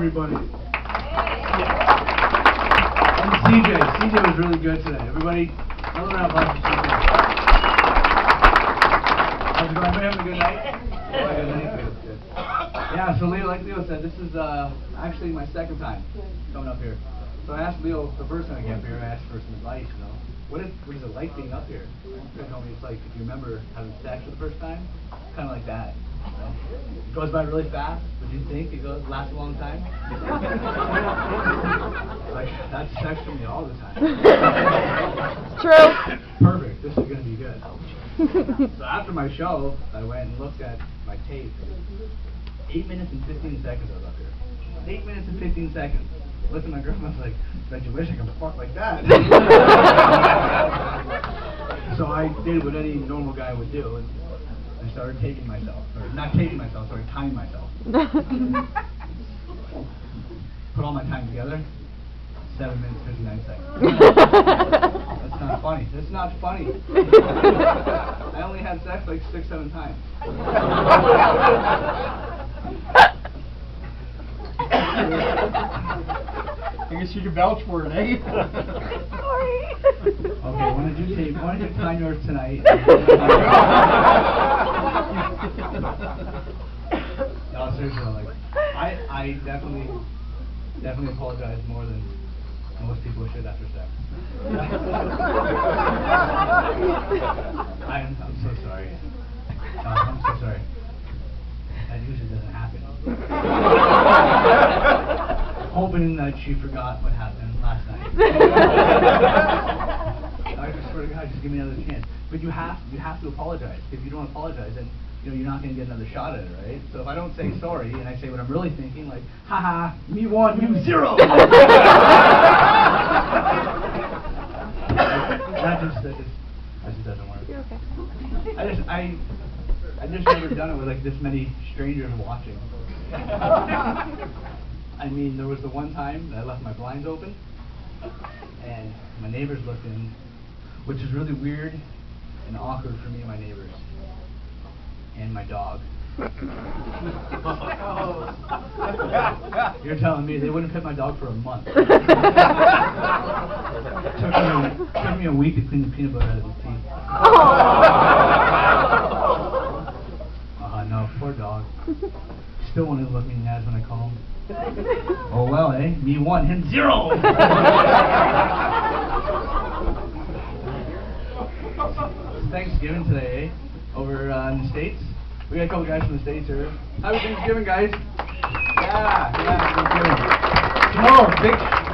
everybody. And CJ was really good today. Everybody, another round of applause for CJ. How's it going? Everybody having a good night? Good night. Good. Yeah, so Leo, like Leo said, this is actually my second time coming up here. So I asked Leo the first time I came up here, I asked for some advice, you know. What is it like being up here? He told me it's like, if you remember having sex for the first time, kind of like that. You know? It goes by really fast, but you think it lasts a long time? Like, that's sex for me all the time. True. Perfect, this is going to be good. So after my show, I went and looked at my tape. 8 minutes and 15 seconds I was up here. 8 minutes and 15 seconds. I looked at my girlfriend, I was like, bet you wish I could fuck like that. So I did what any normal guy would do, and I started taping myself. Or not taping myself, sorry, timing myself. Put all my time together, 7 minutes, 59 seconds. That's not funny. That's not funny. I only had sex like 6-7 times. I guess you can vouch for it, eh? Sorry. Okay, when did you time yours tonight? No, seriously, like, I definitely apologize more than most people should after sex. I'm so sorry. I'm so sorry. That usually doesn't happen. Hoping that she forgot what happened last night. I swear to God, just give me another chance. But you have to apologize. If you don't apologize, then you're not going to get another shot at it, right? So if I don't say sorry and I say what I'm really thinking, like, haha, me one, you zero. that just doesn't work. You're okay. I just never done it with like this many strangers watching. I mean, there was the one time that I left my blinds open, and my neighbors looked in, which is really weird and awkward for me and my neighbors, and my dog. You're telling me they wouldn't pet my dog for a month. Took me a week to clean the peanut butter out of his teeth. No, poor dog. Still won't even look me in the eyes when I call him. Oh well, eh? Me one, him zero! It's Thanksgiving today, eh? Over in the States. We got a couple guys from the States here. Happy Thanksgiving, guys! Yeah, Thanksgiving. Tomorrow,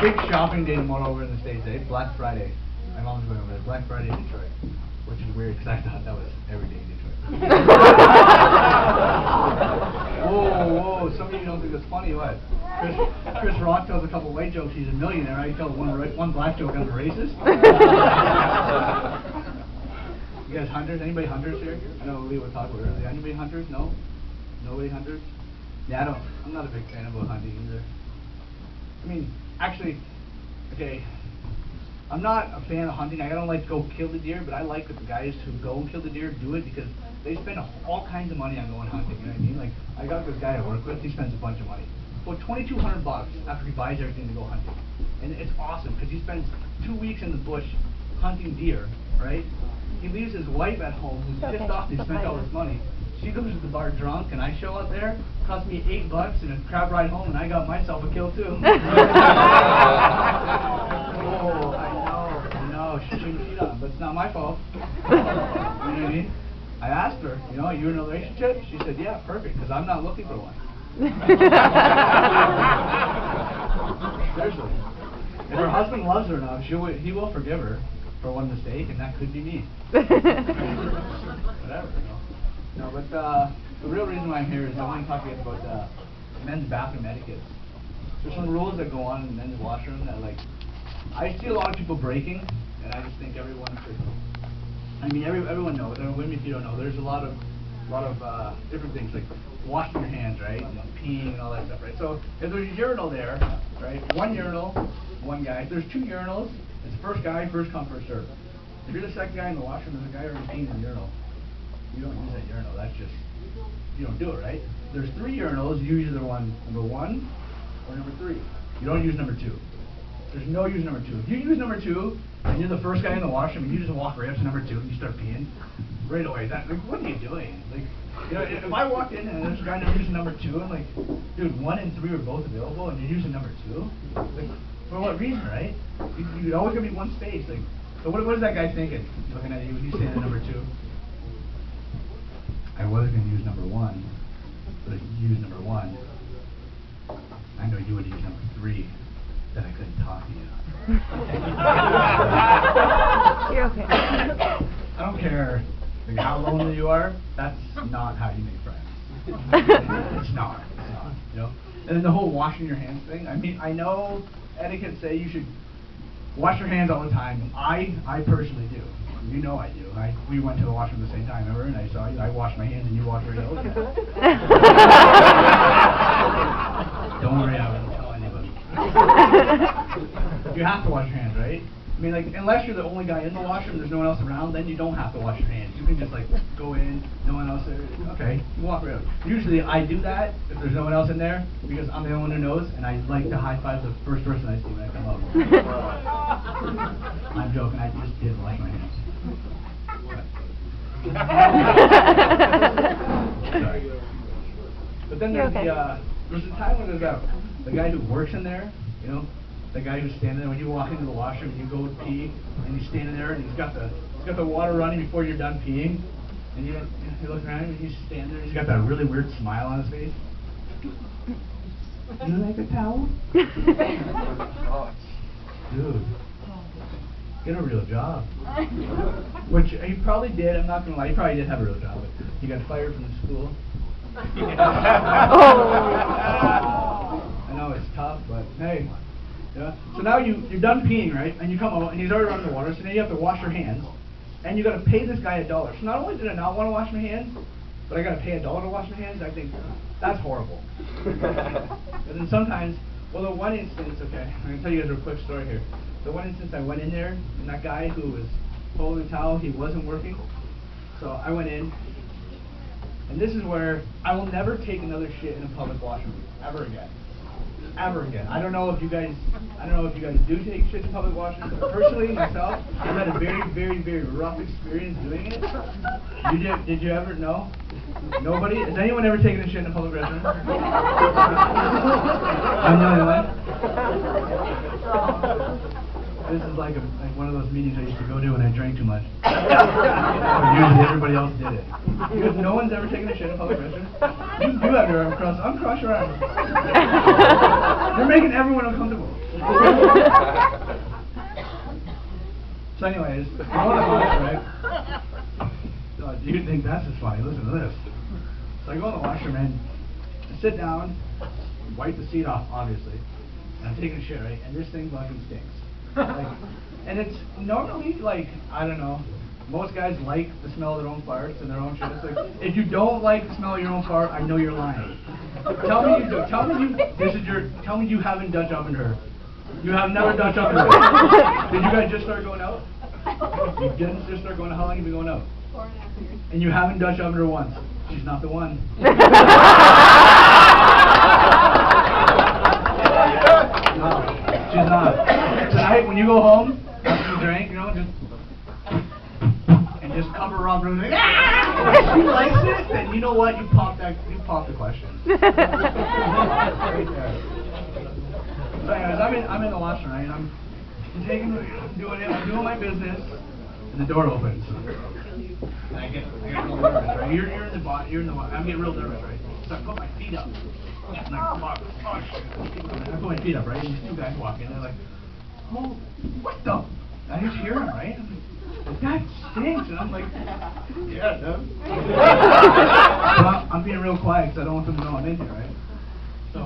big shopping day tomorrow over in the States, eh? Black Friday. My mom's going over there. Black Friday in Detroit. Which is weird, because I thought that was every day in Detroit. Whoa, some of you don't think that's funny, what? Chris Rock tells a couple white jokes, he's a millionaire. I tell one black joke, I'm racist. You guys hunters? Anybody hunters here? I know Lee would talk about it earlier. Anybody hunters? No? Nobody hunters? Yeah, I'm not a big fan of hunting either. I mean, actually, okay, I'm not a fan of hunting. I don't like to go kill the deer, but I like that the guys who go and kill the deer do it because they spend all kinds of money on going hunting. You know what I mean? Like, I got this guy I work with. He spends a bunch of money, about $2,200 after he buys everything to go hunting, and it's awesome because he spends 2 weeks in the bush hunting deer. Right? He leaves his wife at home, who's pissed off that he spent all this money. She goes to the bar drunk, and I show up there. Cost me $8 and a crab ride home, and I got myself a kill too. Oh, I know. She shouldn't cheat on him, but it's not my fault. You know what I mean? I asked her, are you in a relationship? She said, yeah, perfect, because I'm not looking for one. Seriously. If her husband loves her enough, he will forgive her for one mistake, and that could be me. Whatever, No, but the real reason why I'm here is I want to talk to you about men's bathroom etiquette. There's some rules that go on in the men's washroom that, like, I see a lot of people breaking, and I just think everyone should. I mean, everyone knows. And women, if you don't know, there's a lot of different things like washing your hands, right, and peeing and all that stuff, right. So if there's a urinal there, right, one urinal, one guy. If there's two urinals, it's first guy, first come, first serve. If you're the second guy in the washroom, there's a guy already peeing in the urinal. You don't use that urinal. That's just, you don't do it, right? There's three urinals. You use either one, number one or number 3. You don't use number 2. There's no use number 2. If you use number 2 and you're the first guy in the washroom and you just walk right up to number 2 and you start peeing, right away, what are you doing? Like, you know, if I walked in and there's a guy using number 2 and like, dude, 1 and 3 are both available and you're using number 2, like, for what reason, right? You're always gonna be one space. Like, so what is that guy thinking? Looking at you when he's standing at number 2. I was gonna use number 1, but if you use number 1, I know you would use number 3. That I couldn't talk to you. You're okay. I don't care like, how lonely you are. That's not how you make friends. It's not. You know. And then the whole washing your hands thing. I mean, I know etiquette say you should wash your hands all the time. I personally do. You know I do. We went to the washroom at the same time, remember? And I saw you. I washed my hands and you washed yours. Okay. Don't worry, I won't tell anybody. You have to wash your hands, right? I mean, like, unless you're the only guy in the washroom, there's no one else around, then you don't have to wash your hands. You can just, like, go in, no one else there. Okay, you walk right out. Usually, I do that if there's no one else in there, because I'm the only one who knows, and I like to high-five the first person I see when I come up. I'm joking, I just did wash my hands. Sorry. But then there's there's a time when there's the guy who works in there, you know, the guy who's standing there when you walk into the washroom, you go pee, and he's standing there, and he's got the water running before you're done peeing, and you look around him, and he's standing there, and he's got that really weird smile on his face. You like a towel? Dude, get a real job. Which he probably did. I'm not gonna lie, he probably did have a real job, but he got fired from the school. I know it's tough, but hey. Yeah. So now you're done peeing, right? And you come out and he's already running the water, so now you have to wash your hands. And you gotta pay this guy $1. So not only did I not want to wash my hands, but I gotta pay $1 to wash my hands. I think that's horrible. And then sometimes, well, the one instance, okay, I'm gonna tell you guys a quick story here. The one instance I went in there, and that guy who was holding the towel, he wasn't working. So I went in, and this is where I will never take another shit in a public washroom ever again. Ever again. I don't know if you guys do take shit in public washrooms, but personally, myself, I've had a very, very, very rough experience doing it. Did you ever? No? Nobody? Has anyone ever taken a shit in a public restroom? I'm the only one? This is like one of those meetings I used to go to when I drank too much. Usually everybody else did it. Because no one's ever taken a shit in a public restroom. You do have your arm crossed. Uncross your arms. You're making everyone uncomfortable. So anyways, right? So you think that's just funny. Listen to this. So I go in the washroom and I sit down, wipe the seat off, obviously. And I'm taking a shit, right? And this thing fucking stinks. Like, and it's normally like, I don't know, most guys like the smell of their own farts and their own shit. It's like, if you don't like the smell of your own fart, I know you're lying. Tell me you do. Tell me you haven't Dutch ovened her. You have never Dutch ovened her. Did you guys just start going out? You didn't just start going out? How long have you been going out? 4.5 years. And you haven't Dutch ovened her once. She's not the one. No, she's not. Tonight, when you go home, after you drink, you know, just cover her up and like, ah! If she likes it, then you know what? You pop the question. Right there. So anyways, I'm in the washroom, right? I'm doing my business, and the door opens. And I get real nervous, right? You're in the I'm getting real nervous, right? So I put my feet up. And I put my feet up, right? And these two guys walk in, they're like, oh, what the? I just hear him, right? Like, that stinks. And I'm like, yeah, it does. Well, I'm being real quiet because I don't want them to know I'm in here, right? So, I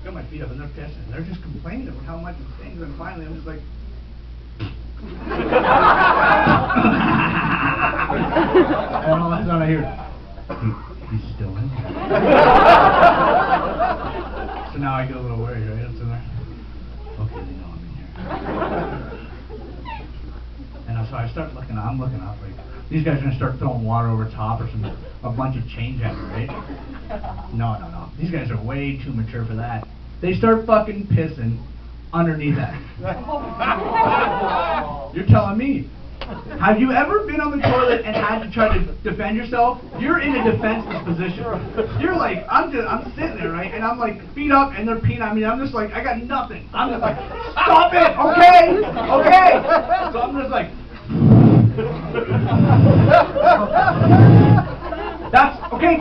got my feet up and they're pissing. They're just complaining about how much it stinks. And finally, I'm just like, and all of a sudden I hear, he's still in here. So now I get a little worried, right? I'm sitting there. Okay, they know I'm in here. And so I start looking, I'm looking up, like, these guys are going to start throwing water over top or a bunch of change at me, right? No. These guys are way too mature for that. They start fucking pissing underneath that. You're telling me. Have you ever been on the toilet and had to try to defend yourself? You're in a defenseless position. You're like, I'm sitting there, right? And I'm like, feet up, and they're peeing on me. I'm just like, I got nothing. I'm just like, stop it, okay? Okay. So I'm just like,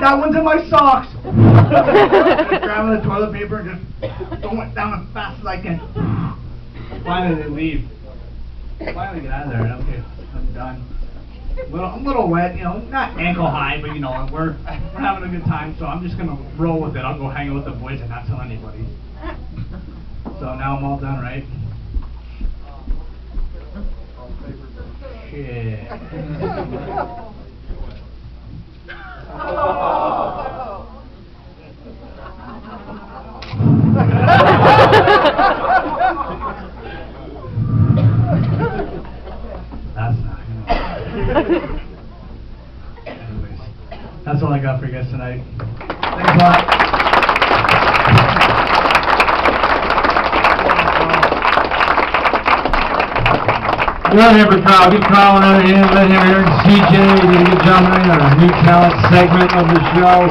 that one's in my socks. Just grabbing the toilet paper and just throwing it down as fast as I can. Finally, they leave. Finally get out of there. Okay, I'm done. I'm a little wet, you know, not ankle high, but you know, we're having a good time, so I'm just gonna roll with it. I'll go hang out with the boys and not tell anybody. So now I'm all done, right? Shit. That's not gonna Anyways, that's all I got for you guys tonight. Thanks a lot. Let him for Kyle. Get Kyle out of here. Let him hear CJ. He did a good job tonight on our new talent segment of the show.